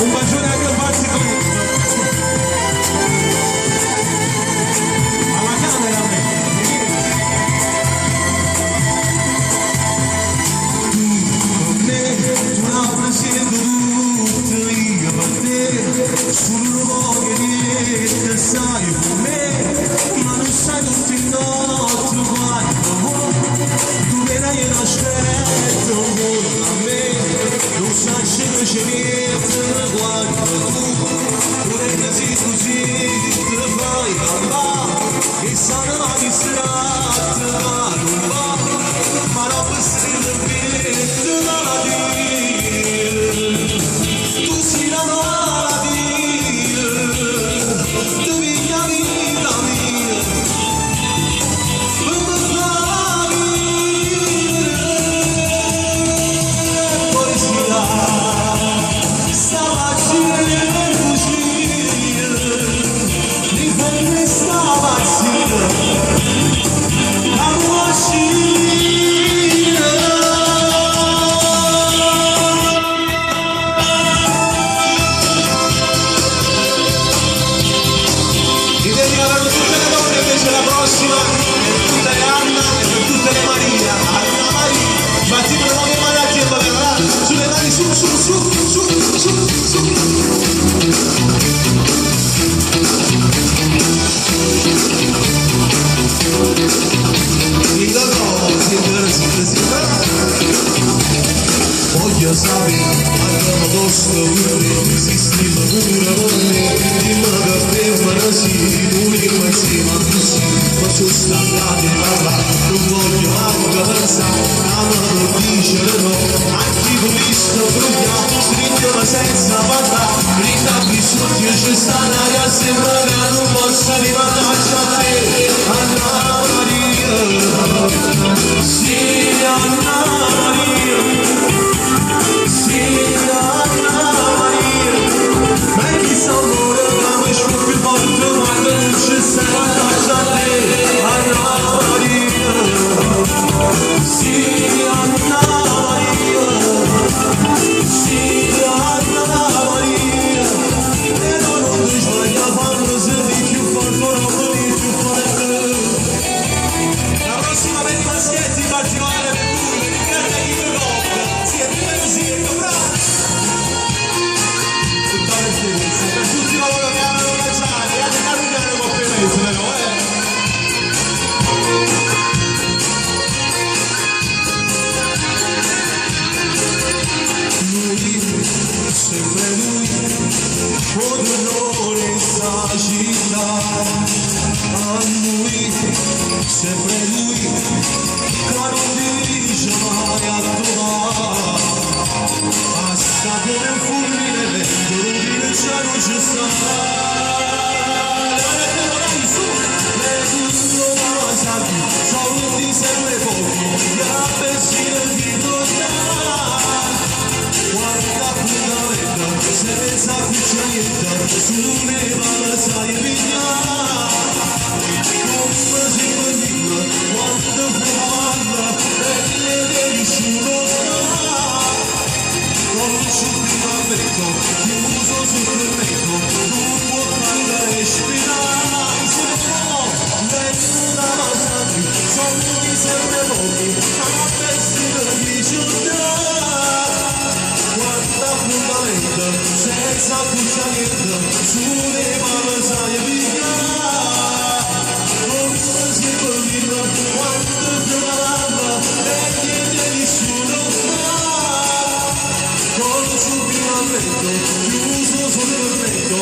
Un bacione anche a Pazzi alla camera a me. Tu con me, tu rappresento tutto, io per te, solo voglio niente, sai con me, ma non sai tutto il notte quando tu me dai un aspetto, a me, non sai se c'è niente quando tu ne così così, te ne fai parlare, e sana la distratta, ma non puoi stare bene dalla dire, tu sei la malattia, tu vieni a vita mia, come fai, poi si dà, stamattina nel fucile, mi fermi stamattina, la macchina. Ti dedicano tutte le donne, invece la prossima è per tutte le Anna e per tutte le Maria. Anna Maria, battito le nuove mani e va sulle mani su, su, su, su, su, su. Il lavoro si voglio sapere, andiamo tosto pure, si stima pure con me, dimmi che per me sì, l'unico insieme a così, faccio stancare papà, non voglio anche pensare, la mano dice no, anche con questo frugliato, stringono senza parlare, grinda qui su Dio c'è sta l'aria, sembra che non posso rimandarci a te, Anna Maria, sì Anna Maria, sì Anna Maria, ma chissà amore, ma mi sciocco più forte quando non c'è rimandarci a te, Anna Maria, sì Anna Maria, sì Anna Maria, e non ti sbaglia quando sei più forte, non più forte. La prossima per i maschietti in particolare per lui, per Riccardo e Guido Costa, siete così, ecco bravo! Tutta le stesse, per tutti coloro che amano mangiare, e anche Carugnano con Peneso, però, Lui, sempre lui, con l'onore sta città, a lui, sempre lui, che non dice mai a trovare, passa come un fulmine lento, non dire già non ci sta, le tutto ma sa più, soldi sempre pochi, la benzina di tornare, guarda appuntamento, se pensa qui c'è niente, sulle mani sai pigliare, come si può dire, quando parla, e le devi solo stare, con subito chiuso sul letto, non può fare respirare, se no, nessuna cosa più, soldi sempre pochi, a vestire di giornata. Guarda appuntamento, senza appuntamento, sulle mani sai pigliare, come si può dire, quando parla, e che devi solo stare, con subito chiuso sul letto,